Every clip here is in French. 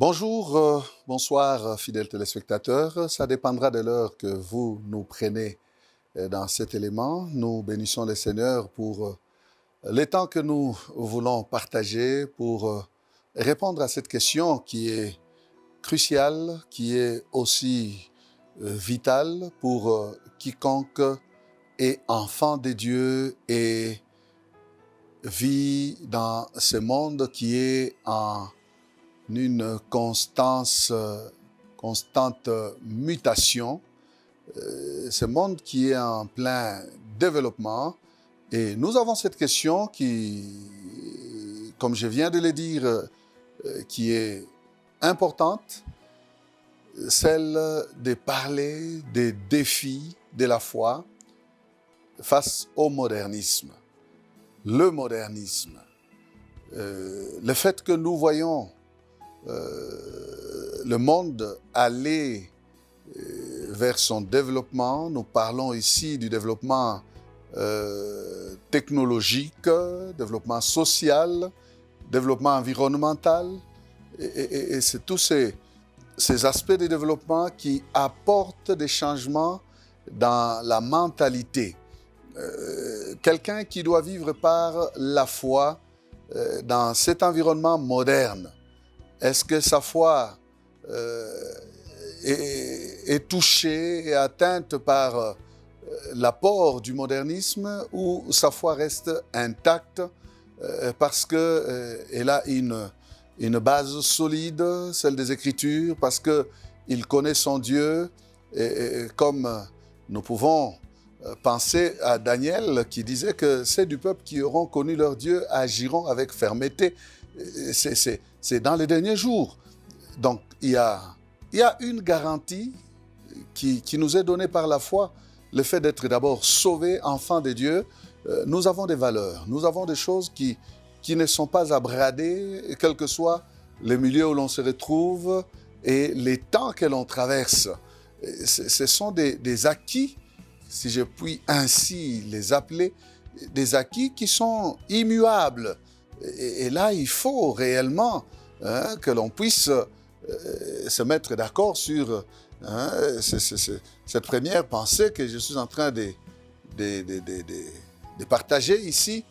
Bonjour, bonsoir, fidèles téléspectateurs. Ça dépendra de l'heure que vous nous prenez dans cet élément. Nous bénissons le Seigneur pour les temps que nous voulons partager, pour répondre à cette question qui est cruciale, qui est aussi vitale pour quiconque est enfant de Dieu et vit dans ce monde qui est en une constante mutation, ce monde qui est en plein développement. Et nous avons cette question qui, comme je viens de le dire, qui est importante, celle de parler des défis de la foi face au modernisme. Le modernisme, le fait que nous voyons le monde aller vers son développement. Nous parlons ici du développement technologique, développement social, développement environnemental. Et c'est tous ces aspects de développement qui apportent des changements dans la mentalité. Quelqu'un qui doit vivre par la foi dans cet environnement moderne, est-ce que sa foi est touchée et atteinte par l'apport du modernisme, ou sa foi reste intacte parce qu'elle a une base solide, celle des Écritures, parce qu'il connaît son Dieu, et comme nous pouvons penser à Daniel qui disait que c'est du peuple qui auront connu leur Dieu agiront avec fermeté. C'est dans les derniers jours. Donc, il y a une garantie qui nous est donnée par la foi, le fait d'être d'abord sauvés, enfants de Dieu. Nous avons des valeurs, nous avons des choses qui ne sont pas à brader, quel que soit le milieu où l'on se retrouve et les temps que l'on traverse. Ce sont des acquis, si je puis ainsi les appeler, des acquis qui sont immuables. Et là, il faut réellement que l'on puisse se mettre d'accord sur cette première pensée que je suis en train de partager ici,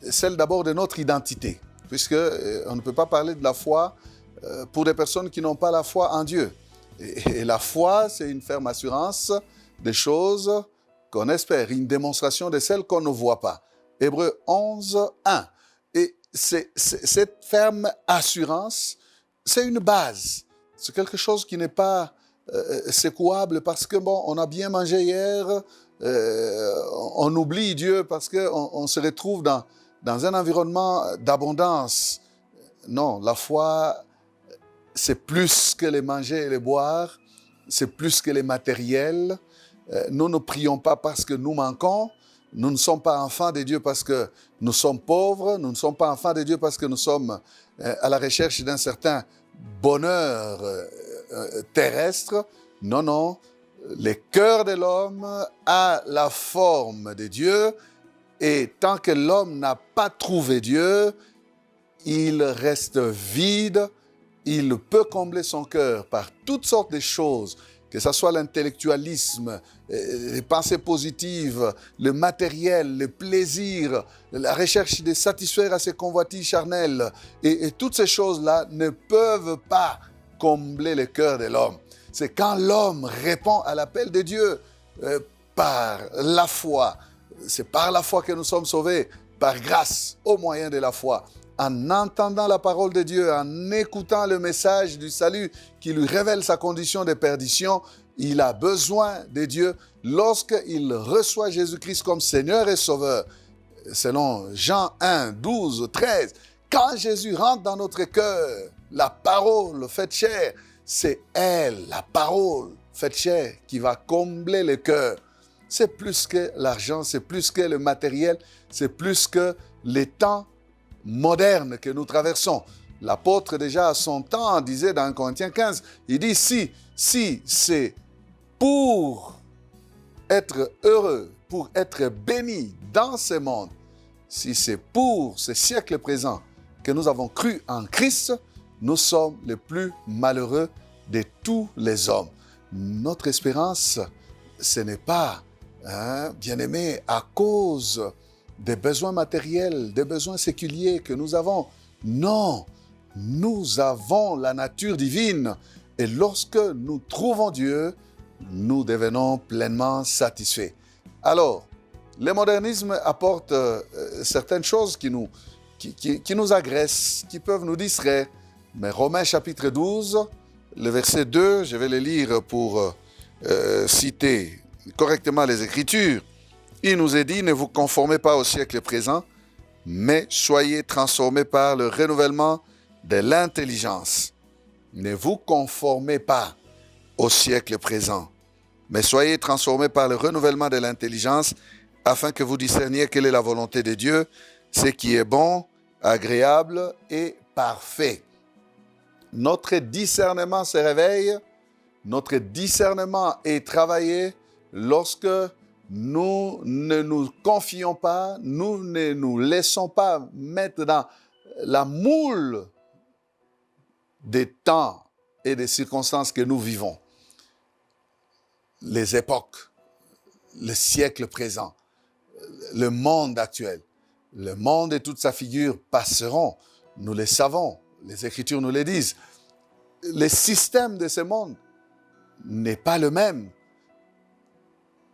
celle d'abord de notre identité, puisque on ne peut pas parler de la foi pour des personnes qui n'ont pas la foi en Dieu. Et la foi, c'est une ferme assurance des choses qu'on espère, une démonstration de celles qu'on ne voit pas. Hébreux 11, 1. Et cette ferme assurance, c'est une base. C'est quelque chose qui n'est pas secouable parce que, on a bien mangé hier, on oublie Dieu parce qu'on se retrouve dans un environnement d'abondance. Non, la foi, c'est plus que les manger et les boire, c'est plus que les matériels. Nous ne prions pas parce que nous manquons. Nous ne sommes pas enfants de Dieu parce que nous sommes pauvres. Nous ne sommes pas enfants de Dieu parce que nous sommes à la recherche d'un certain bonheur terrestre. Non, non. Le cœur de l'homme a la forme de Dieu, et tant que l'homme n'a pas trouvé Dieu, il reste vide. Il peut combler son cœur par toutes sortes de choses, que ce soit l'intellectualisme, les pensées positives, le matériel, le plaisir, la recherche de satisfaire à ses convoitises charnelles. Et toutes ces choses-là ne peuvent pas combler le cœur de l'homme. C'est quand l'homme répond à l'appel de Dieu par la foi. C'est par la foi que nous sommes sauvés, par grâce, au moyen de la foi. En entendant la parole de Dieu, en écoutant le message du salut qui lui révèle sa condition de perdition, il a besoin de Dieu. Lorsqu'il reçoit Jésus-Christ comme Seigneur et Sauveur, selon Jean 1, 12, 13, quand Jésus rentre dans notre cœur, la parole faite chair, c'est elle, la parole faite chair, qui va combler le cœur. C'est plus que l'argent, c'est plus que le matériel, c'est plus que les temps moderne que nous traversons. L'apôtre déjà à son temps disait dans 1 Corinthiens 15, il dit si c'est pour être heureux, pour être béni dans ce monde, si c'est pour ce siècle présent que nous avons cru en Christ, nous sommes les plus malheureux de tous les hommes. Notre espérance, ce n'est pas, bien-aimé, à cause des besoins matériels, des besoins séculiers que nous avons. Non, nous avons la nature divine et lorsque nous trouvons Dieu, nous devenons pleinement satisfaits. Alors, le modernisme apporte certaines choses qui nous agressent, qui peuvent nous distraire. Mais Romains chapitre 12, le verset 2, je vais le lire pour citer correctement les Écritures. Il nous est dit, ne vous conformez pas au siècle présent, mais soyez transformés par le renouvellement de l'intelligence. Ne vous conformez pas au siècle présent, mais soyez transformés par le renouvellement de l'intelligence, afin que vous discerniez quelle est la volonté de Dieu, ce qui est bon, agréable et parfait. Notre discernement se réveille, notre discernement est travaillé lorsque nous ne nous confions pas, nous ne nous laissons pas mettre dans la moule des temps et des circonstances que nous vivons. Les époques, le siècle présent, le monde actuel. Le monde et toute sa figure passeront, nous le savons, les Écritures nous le disent. Le système de ce monde n'est pas le même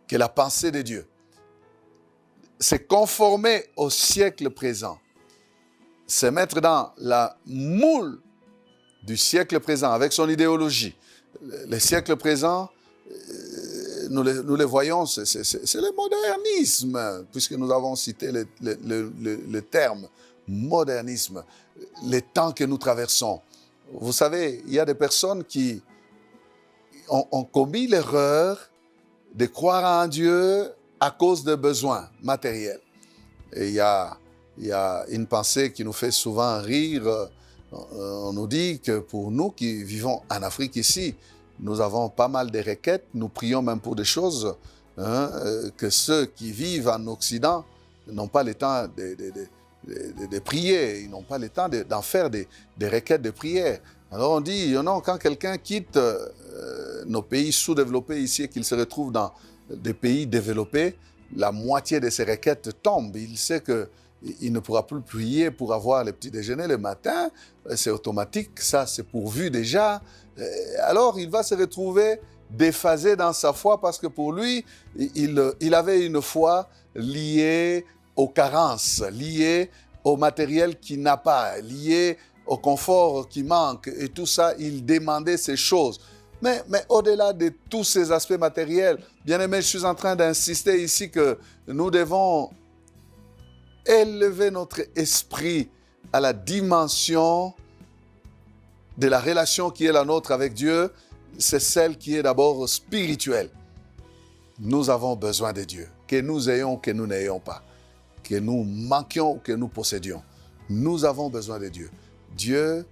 que la pensée de Dieu. Se conformer au siècle présent, se mettre dans la moule du siècle présent avec son idéologie. Le siècle présent, nous le voyons, c'est le modernisme, puisque nous avons cité le terme modernisme, les temps que nous traversons. Vous savez, il y a des personnes qui ont commis l'erreur de croire en Dieu à cause de besoins matériels. Et il y a une pensée qui nous fait souvent rire. On nous dit que pour nous qui vivons en Afrique ici, nous avons pas mal de requêtes, nous prions même pour des choses que ceux qui vivent en Occident n'ont pas le temps de prier, ils n'ont pas le temps d'en faire des requêtes de prière. Alors on dit, non, quand quelqu'un quitte nos pays sous-développés ici et qu'il se retrouve dans des pays développés, la moitié de ses requêtes tombe. Il sait qu'il ne pourra plus prier pour avoir le petit déjeuner le matin, c'est automatique, ça c'est pourvu déjà. Alors il va se retrouver déphasé dans sa foi parce que pour lui, il avait une foi liée aux carences, liée au matériel qu'il n'a pas, liée au confort qui manque et tout ça, il demandait ces choses. Mais au-delà de tous ces aspects matériels, bien aimé, je suis en train d'insister ici que nous devons élever notre esprit à la dimension de la relation qui est la nôtre avec Dieu, c'est celle qui est d'abord spirituelle. Nous avons besoin de Dieu, que nous ayons ou que nous n'ayons pas, que nous manquions ou que nous possédions. Nous avons besoin de Dieu. Dieu,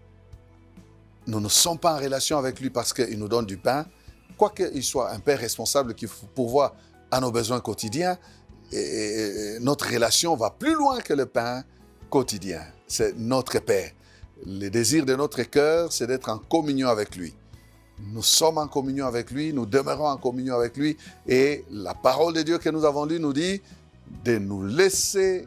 nous ne sommes pas en relation avec lui parce qu'il nous donne du pain, quoiqu'il soit un Père responsable qui pourvoit à nos besoins quotidiens. Et notre relation va plus loin que le pain quotidien. C'est notre Père. Le désir de notre cœur, c'est d'être en communion avec lui. Nous sommes en communion avec lui, nous demeurons en communion avec lui. Et la parole de Dieu que nous avons lue nous dit de nous laisser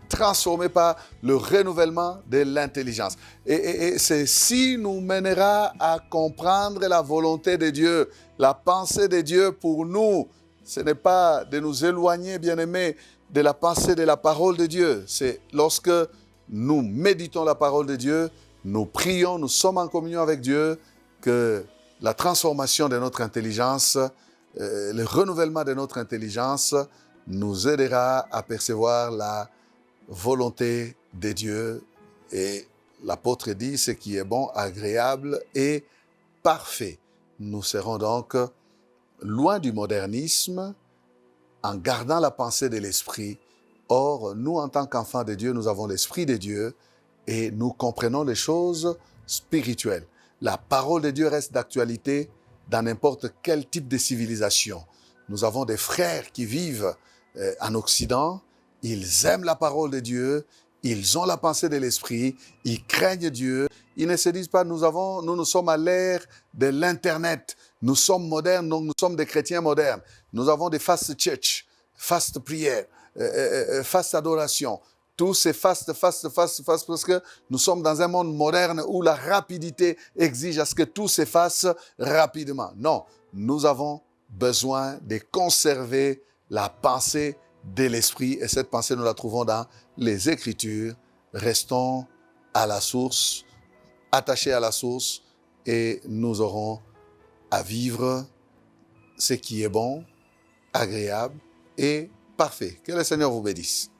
transformer par le renouvellement de l'intelligence. Et ceci nous mènera à comprendre la volonté de Dieu, la pensée de Dieu pour nous. Ce n'est pas de nous éloigner, bien-aimés, de la pensée de la parole de Dieu. C'est lorsque nous méditons la parole de Dieu, nous prions, nous sommes en communion avec Dieu, que la transformation de notre intelligence, le renouvellement de notre intelligence nous aidera à percevoir la volonté de Dieu. Et l'apôtre dit ce qui est bon, agréable et parfait. Nous serons donc loin du modernisme en gardant la pensée de l'esprit. Or, nous, en tant qu'enfants de Dieu, nous avons l'esprit de Dieu et nous comprenons les choses spirituelles. La parole de Dieu reste d'actualité dans n'importe quel type de civilisation. Nous avons des frères qui vivent en Occident, ils aiment la parole de Dieu, ils ont la pensée de l'esprit, ils craignent Dieu, Ils ne se disent pas, nous sommes à l'ère de l'Internet. Nous sommes modernes, donc nous sommes des chrétiens modernes. Nous avons des fast church, fast prière, fast adoration. Tout c'est fast, parce que nous sommes dans un monde moderne où la rapidité exige à ce que tout s'efface rapidement. Non, nous avons besoin de conserver la pensée de l'esprit et cette pensée, nous la trouvons dans les Écritures. Restons à la source, attachés à la source et nous aurons à vivre ce qui est bon, agréable et parfait. Que le Seigneur vous bénisse.